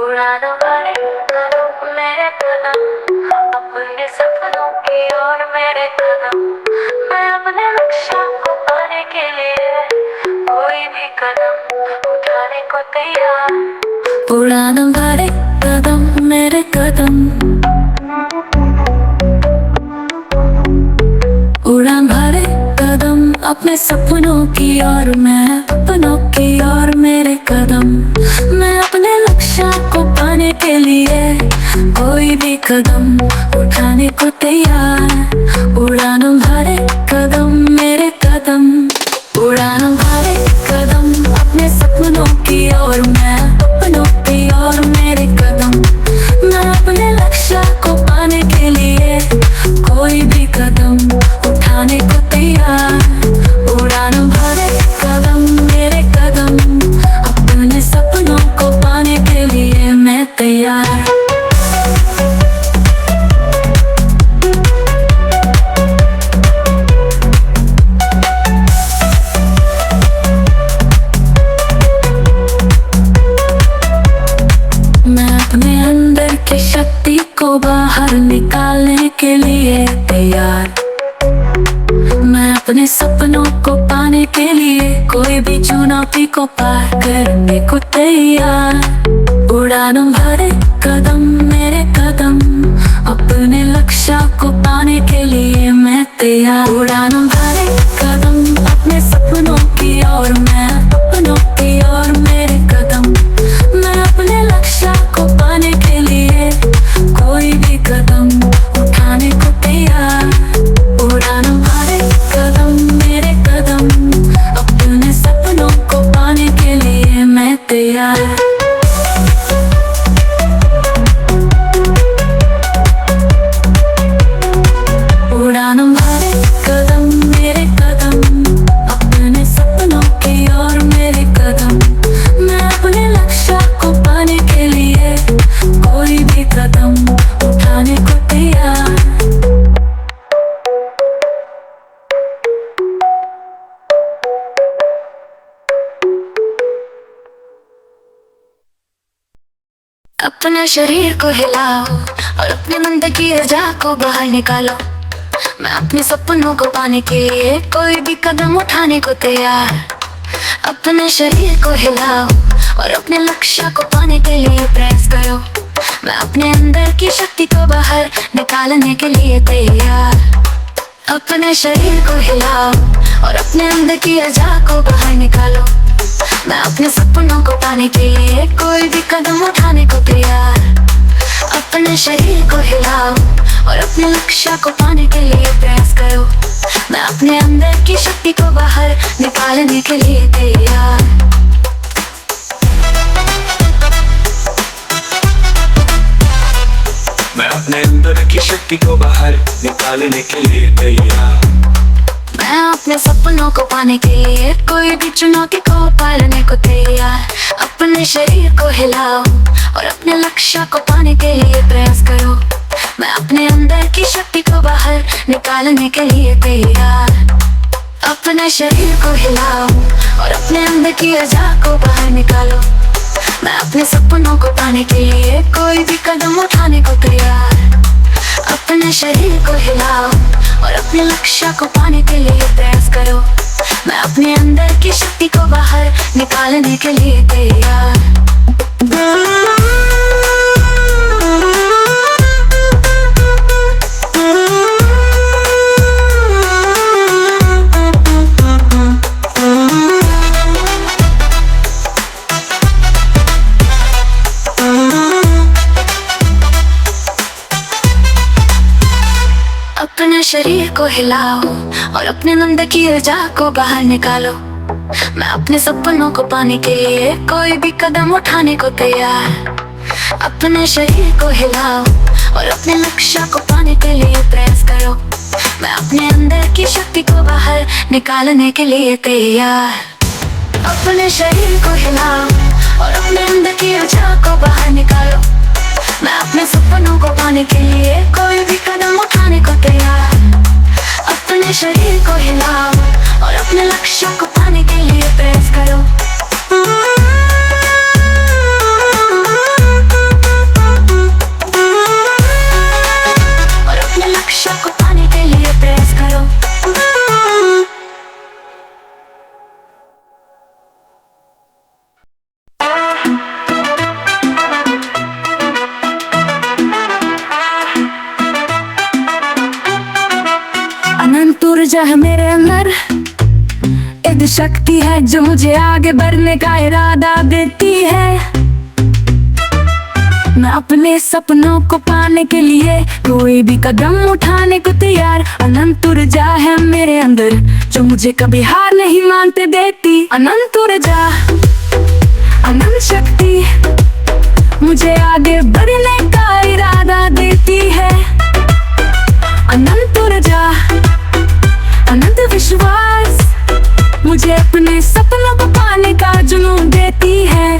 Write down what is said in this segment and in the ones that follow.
उड़ानों वाले कदम मेरे कदम, अपने सपनों की ओर मेरे कदम। मैं अपने लक्ष्य को पाने के लिए कोई भी कदम उठाने को तैयार। उड़ानों वाले कदम मेरे कदम, उड़ान भरे कदम अपने सपनों की ओर, मैं अपनों की ओर मेरे कदम। मैं अपने लक्ष्य को पाने के लिए कोई भी कदम उठाने को तैयार। उड़ान भरे कदम मेरे कदम, उड़ान भरे कदम अपने सपनों की ओर, मैं अपनों की ओर मेरे कदम। मैं अपने लक्ष्य को पाने के लिए कोई भी कदम उठाने को तैयार। उड़ान भरे कदम मेरे कदम, अपने सपनों को पाने के लिए मैं तैयार। मैं अपने अंदर की शक्ति को बाहर निकालने के लिए तैयार। मैं अपने सपनों को पाने के लिए कोई भी चुनौती को पार करने को तैयार। उड़ान भरे कदम मेरे कदम, अपने लक्ष्य को पाने के लिए मैं तैयार। उड़ान भरे कदम अपने सपनों की ओर, मैं अपनों की ओर मेरे कदम। मैं अपने लक्ष्य को पाने के लिए कोई भी कदम उठाने को तैयार। उड़ान भरे कदम मेरे कदम, अपने सपनों को पाने के लिए मैं तैयार। उड़ान भरे कदम मेरे कदम, अपने सपनों की ओर मेरे कदम। मैं अपने लक्ष्य को पाने के लिए कोई भी कदम उठाने को तैयार। अपने शरीर को हिलाओ और अपने मन की ऊर्जा को बाहर निकालो। मैं अपने सपनों को पाने के लिए कोई भी कदम उठाने को तैयार। अपने शरीर को हिलाओ और अपने लक्ष्य को पाने के लिए प्रयास करो। मैं अपने अंदर की शक्ति को बाहर निकालने के लिए तैयार। अपने शरीर को हिलाओ और अपने अंदर की ऊर्जा को बाहर निकालो। मैं अपने सपनों को पाने के लिए कोई भी कदम उठाने को तैयार। अपने शरीर को हिलाओ और अपने लक्ष्य को पाने के लिए प्रयास करो। मैं अपने अंदर की शक्ति को बाहर निकालने के लिए तैयार। मैं अपने अंदर की शक्ति को बाहर निकालने के लिए तैयार। मैं अपने सपनों को पाने के लिए कोई भी चुनौती को पालने को तैयार। अपने शरीर को हिलाओ और अपने लक्ष्य को पाने के लिए प्रयास करो। मैं अपने अंदर की शक्ति को बाहर निकालने के लिए तैयार। अपने शरीर को हिलाओ और अपने अंदर की ऊर्जा को बाहर निकालो। मैं अपने सपनों को पाने के लिए कोई भी कदम उठाने को तैयार। अपने शरीर को हिलाओ और अपने लक्ष्य को पाने के लिए प्रयास करो। मैं अपने अंदर की शक्ति को बाहर निकालने के लिए तैयार। अपने शरीर को हिलाओ और अपने अंदर की ऊर्जा को बाहर निकालो। मैं अपने सपनों को पाने के लिए कोई भी कदम उठाने को तैयार। अपने शरीर को हिलाओ और अपने लक्ष्य को पाने के लिए प्रयास करो। मैं अपने अंदर की शक्ति को बाहर निकालने के लिए तैयार। अपने शरीर को हिलाओ और अपने अंदर की ऊर्जा को बाहर निकालो। मैं अपने सपनों को पाने के लिए कोई भी कदम उठाने को तैयार। अपने शरीर को हिलाओ और अपने लक्ष्य को पाने के लिए प्रयास करो। ऊर्जा है मेरे अंदर, एक शक्ति है जो मुझे आगे बढ़ने का इरादा देती है। मैं अपने सपनों को पाने के लिए कोई भी कदम उठाने को तैयार। अनंत ऊर्जा है मेरे अंदर जो मुझे कभी हार नहीं मानते देती। अनंत ऊर्जा, अनंत शक्ति मुझे आगे बढ़ने का इरादा देती है। अनंत ऊर्जा, अनंत विश्वास मुझे अपने सपनों को पाने का जुनून देती है।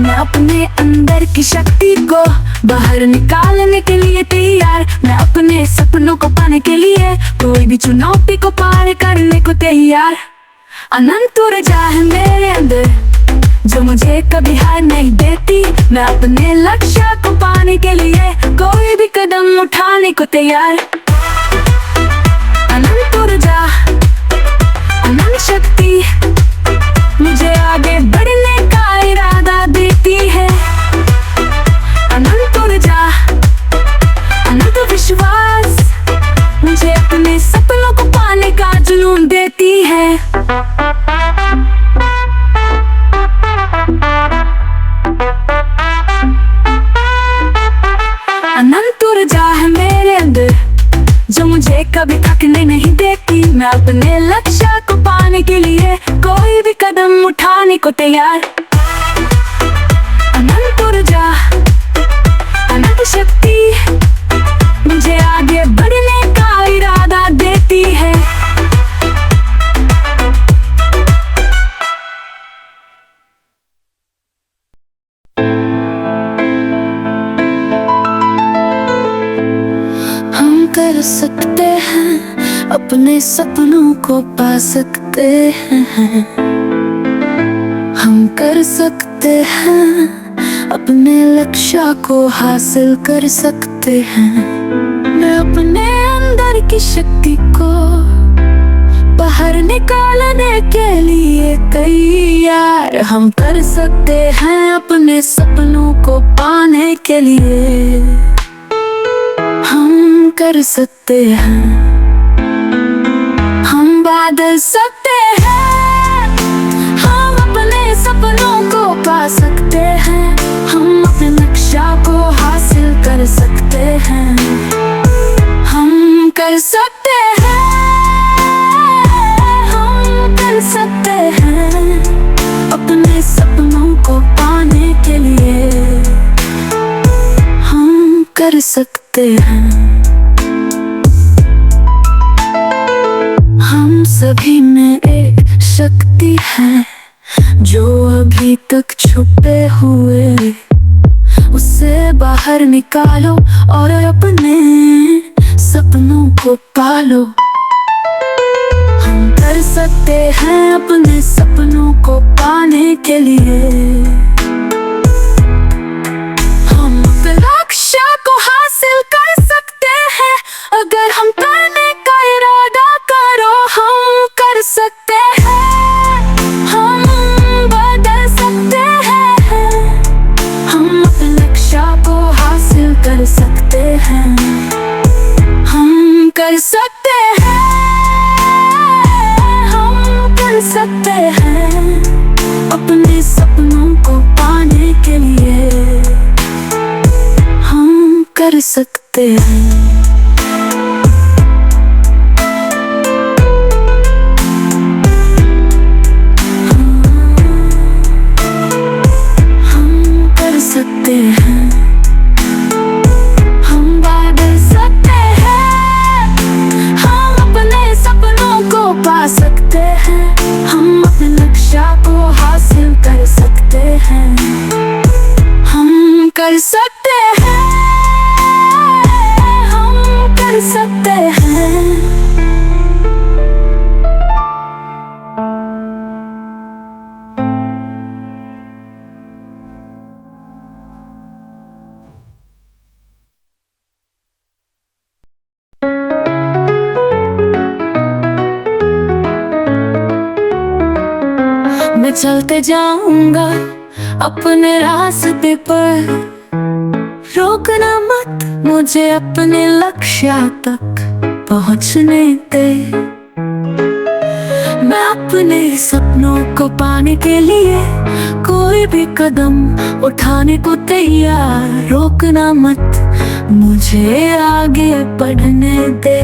मैं अपने अंदर की शक्ति को बाहर निकालने के लिए तैयार। मैं अपने सपनों को पाने के लिए कोई भी चुनौती को पार करने को तैयार। अनंत ऊर्जा है मेरे अंदर जो मुझे कभी हार नहीं देती। मैं अपने लक्ष्य को पाने के लिए कोई भी कदम उठाने को तैयार। अनंत ऊर्जा, अनंत शक्ति मुझे आगे बढ़ने का इरादा देती है। अनंत ऊर्जा, अनंत विश्वास मुझे अपने सपनों को पाने का जुनून देती है। अनंत ऊर्जा है मेरे अंदर जो मुझे कभी थकने नहीं देती। मैं अपने लक्ष्य को पाने के लिए कोई भी कदम उठाने को तैयार। अनंत ऊर्जा, अनंत शक्ति मुझे आगे बढ़ने का इरादा देती है। हम कर सकते हैं, अपने सपनों को पा सकते हैं। हम कर सकते हैं, अपने लक्ष्य को हासिल कर सकते हैं। मैं अपने अंदर की शक्ति को बाहर निकालने के लिए तैयार। हम कर सकते हैं अपने सपनों को पाने के लिए। हम कर सकते हैं, हम बदल सकते हैं। हम अपने सपनों को पा सकते हैं। हम अपने लक्ष्य को हासिल कर सकते हैं। हम कर सकते हैं, हम कर सकते हैं अपने सपनों को पाने के लिए। हम कर सकते हैं। हम सभी में एक शक्ति है जो अभी तक छुपे हुए, उसे बाहर निकालो और अपने सपनों को पालो। हम कर सकते हैं अपने सपनों को पाने के लिए। हम अपने लक्ष्य को हासिल कर सकते हैं अगर हम करने का इरादा करो। हम कर सकते हैं, हम बदल सकते हैं। हम अपने लक्ष्य को हासिल कर सकते हैं। हम कर सकते हैं, हम कर सकते हैं अपने सपनों को पाने के लिए। हम कर सकते हैं। सकते हैं, हम बदल सकते हैं। हम अपने सपनों को पा सकते हैं। हम अपने लक्ष्य को हासिल कर सकते हैं। हम कर सकते हैं, हम चलते जाऊंगा अपने रास्ते पर, रोकना मत मुझे अपने लक्ष्य तक पहुंचने दे। मैं अपने सपनों को पाने के लिए कोई भी कदम उठाने को तैयार, रोकना मत मुझे आगे बढ़ने दे।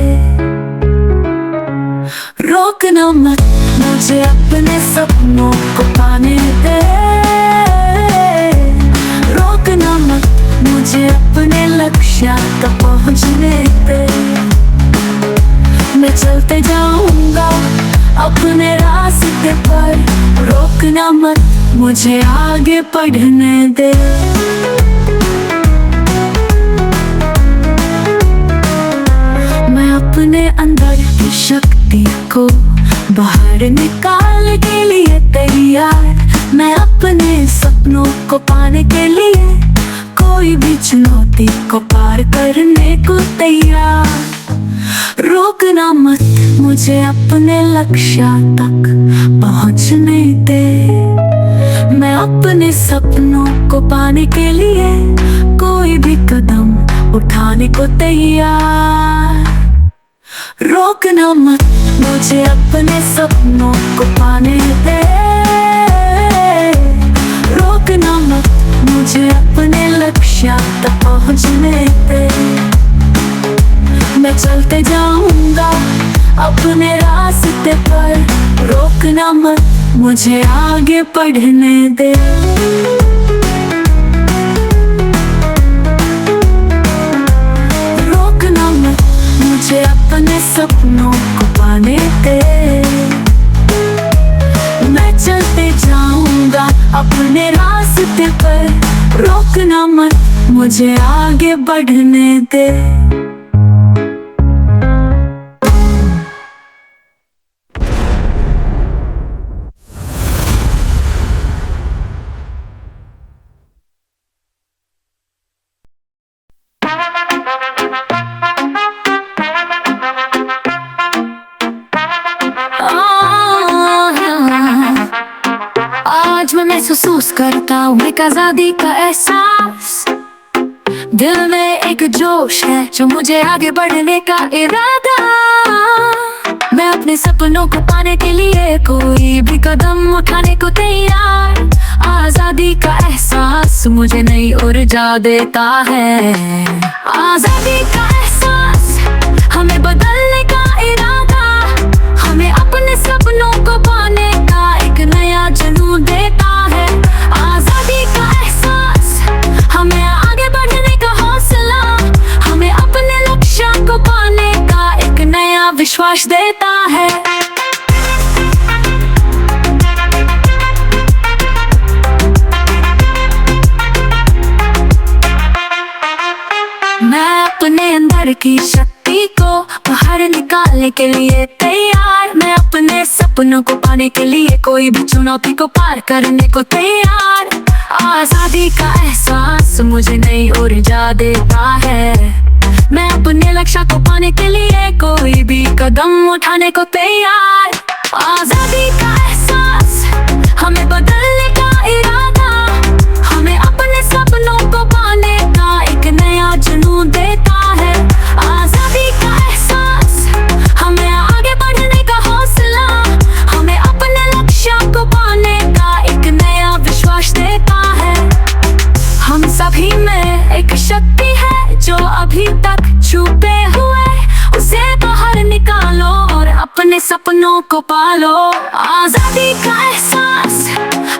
रोकना मत मुझे अपने सपनों को पाने दे, रोकना मत मुझे अपने लक्ष्य तक पहुंचने दे। मैं चलते जाऊंगा अपने रास्ते पर, रोकना मत मुझे आगे बढ़ने दे। मैं अपने अंदर की शक्ति को बाहर निकालने के लिए तैयार। मैं अपने सपनों को पाने के लिए कोई भी चुनौती को पार करने को तैयार। रोकना मत मुझे अपने लक्ष्य तक पहुंचने दे। मैं अपने सपनों को पाने के लिए कोई भी कदम उठाने को तैयार। रोकना मत मुझे अपने सपनों को पाने दे, रोकना मत मुझे अपने लक्ष्य तक पहुंचने दे। मैं चलते जाऊंगा अपने रास्ते पर, रोकना मत मुझे आगे बढ़ने दे। रोकना मत मुझे अपने सपनों को पाने दे। मैं चलते जाऊंगा अपने रास्ते पर, रोकना मत मुझे आगे बढ़ने दे। आज मैं महसूस करता हूँ एक आजादी का एहसास। दिल में एक जोश है जो मुझे आगे बढ़ने का इरादा। मैं अपने सपनों को पाने के लिए कोई भी कदम उठाने को तैयार। आजादी का एहसास मुझे नई ऊर्जा देता है। आजादी का एहसास हमें बदलने का इरादा, हमें अपने सपनों को पाने का एक नया जुनून देता है। आजादी का एहसास हमें आगे बढ़ने का हौसला, हमें अपने लक्ष्य को पाने का एक नया विश्वास देता है। मैं अपने अंदर की शक्ति को बाहर निकालने के लिए तैयार। मैं अपने सपनों को पाने के लिए कोई भी चुनौती को पार करने को तैयार। आजादी का एहसास मुझे नई ऊर्जा देता है। मैं अपने लक्ष्य को पाने के लिए कोई भी कदम उठाने को तैयार। आजादी का एहसास हमें बदलने का इरादा, हमें अपने सपनों को पाने का एक नया जुनून देता है। आजादी का एहसास हमें आगे बढ़ने का हौसला, हमें अपने लक्ष्य को पाने का एक नया विश्वास देता है। हम सभी में एक शक्ति है जो अभी तक छुपे हुए, उसे बाहर निकालो और अपने सपनों को पालो। आजादी का एहसास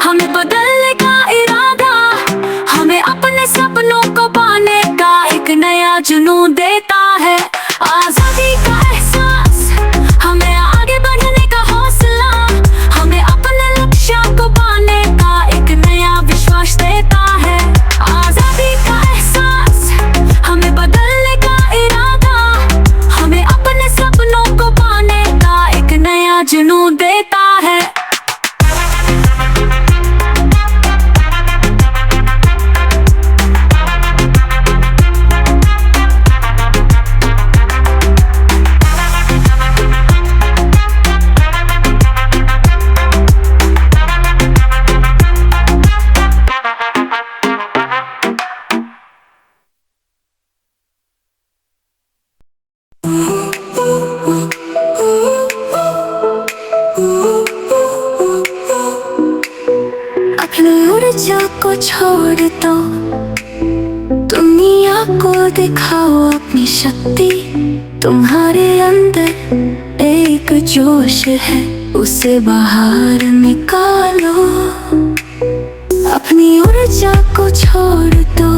हमें बदलने का इरादा, हमें अपने सपनों को पाने का एक नया जुनून देता है। आजादी का एहसास हमें आगे बढ़ने का हौसला, हमें अपने लक्ष्य को पाने का एक नया विश्वास देता है। आजादी का एहसास हमें बदलने का इरादा, हमें अपने सपनों को पाने का एक नया जुनून देता है। तो दुनिया को दिखाओ अपनी शक्ति। तुम्हारे अंदर एक जोश है, उसे बाहर निकालो। अपनी ऊर्जा को छोड़ दो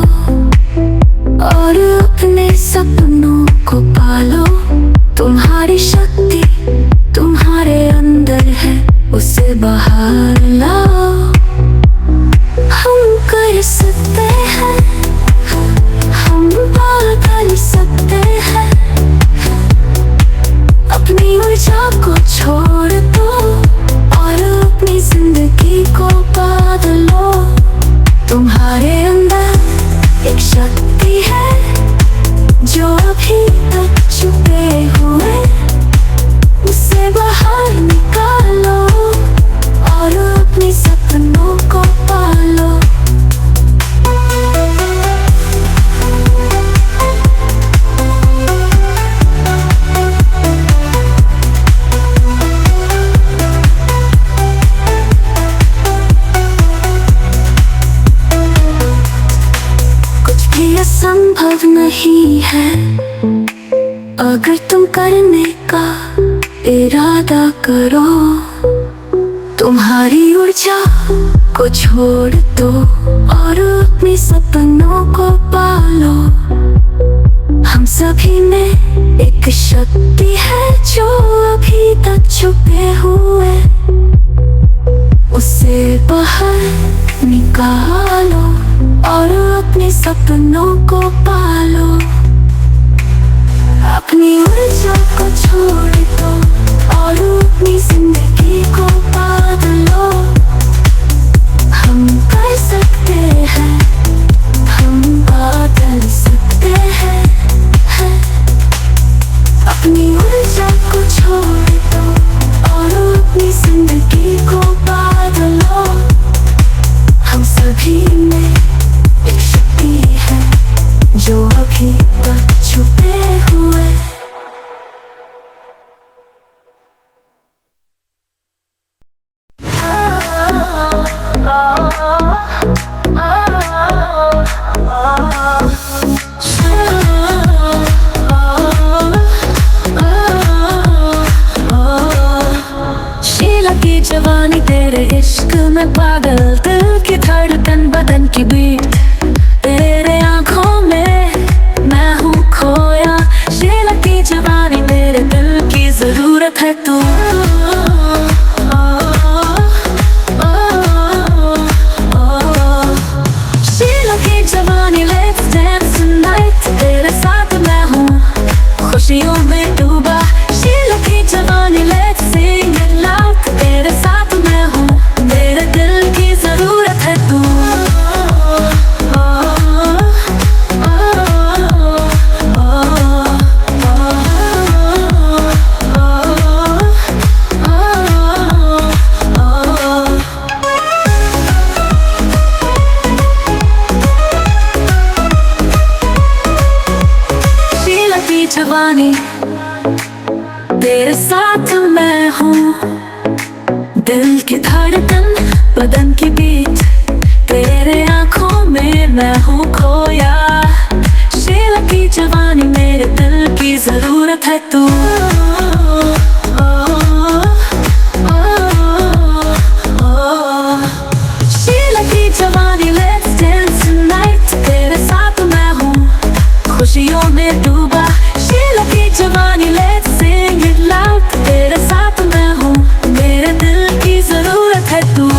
और अपने सपनों को पालो। तुम्हारी शक्ति तुम्हारे अंदर है, उसे बाहर लाओ। हम कर सकते हैं, हम बदल सकते हैं। अपनी ऊर्जा को छोड़ दो और अपनी जिंदगी को बदलो। तुम्हारे अंदर एक शक्ति है जो अभी तक छुपे हुए, उसे बाहर निकालो और अपने सपनों को पालो। संभव नहीं है अगर तुम करने का इरादा करो। तुम्हारी ऊर्जा को छोड़ दो और अपने सपनों को पालो। हम सभी में एक शक्ति है जो अभी तक छुपे हुए, उसे बाहर निकालो और अपने सपनों को पालो। अपनी ऊर्जा को छोड़ दो और अपनी जिंदगी को बदलो। हम कर सकते हैं, हम बदल सकते हैं। अपनी ऊर्जा को छोड़ दो और अपनी जिंदगी को बदलो। हम सभी में एक शक्ति है जो अभी तक छुपे हुए। शीला की जवानी तेरे इश्क में पागल, दिल की धड़कन बदन की बीट। तेरे आँखों में मैं हूँ खोया। शीला की जवानी मेरे दिल की जरूरत है तू। शीला की जवानी लेट्स डांस नाइट, तेरे साथ मैं हूँ खुशियों में डूबा। शीला की जवानी लेट्स सिंग इट लाउड, तेरे साथ मैं हूँ, मेरे दिल की जरूरत है तू। शीला की जवानी तेरे साथ मैं हूँ, दिल की धड़कन बदन की बीट। तेरे आँखों में मैं हूँ खोया। शीला की जवानी मेरे दिल की जरूरत है तू। शीला की जवानी लेट्स डांस नाइट, तेरे साथ मैं हूँ खुशियों में डूबा। शीला की जवानी लेट्स सिंग इट लाउड, तेरे साथ मैं हूँ, मेरे दिल की जरूरत है तू।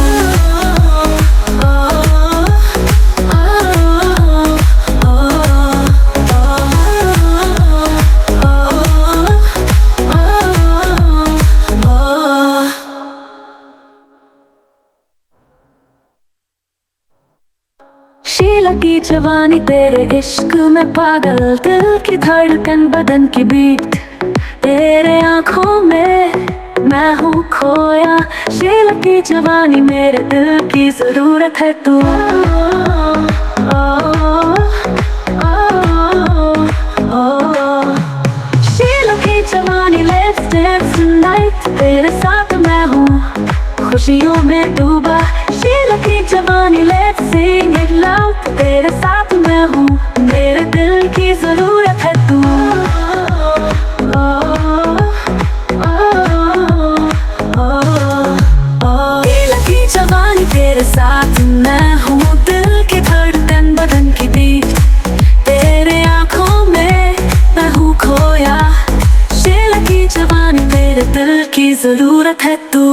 शीला की जवानी तेरे इश्क में पागल, दिल की धड़कन बदन की बीट। तेरे आँखों में मैं हूँ खोया। शीला की जवानी मेरे दिल की जरूरत है तू। शीला की जवानी लेट्स डांस नाइट, तेरे साथ मैं हूँ खुशियों में डूबा शीला की जवानी let's sing it loud तेरे साथ मैं हूँ मेरे दिल की जरूरत है तू शीला की जवानी तेरे साथ मैं हूँ दिल की धड़कन बदन की बीट तेरे आँखों में मैं हूँ खोया शीला की जवानी मेरे दिल की जरूरत है तू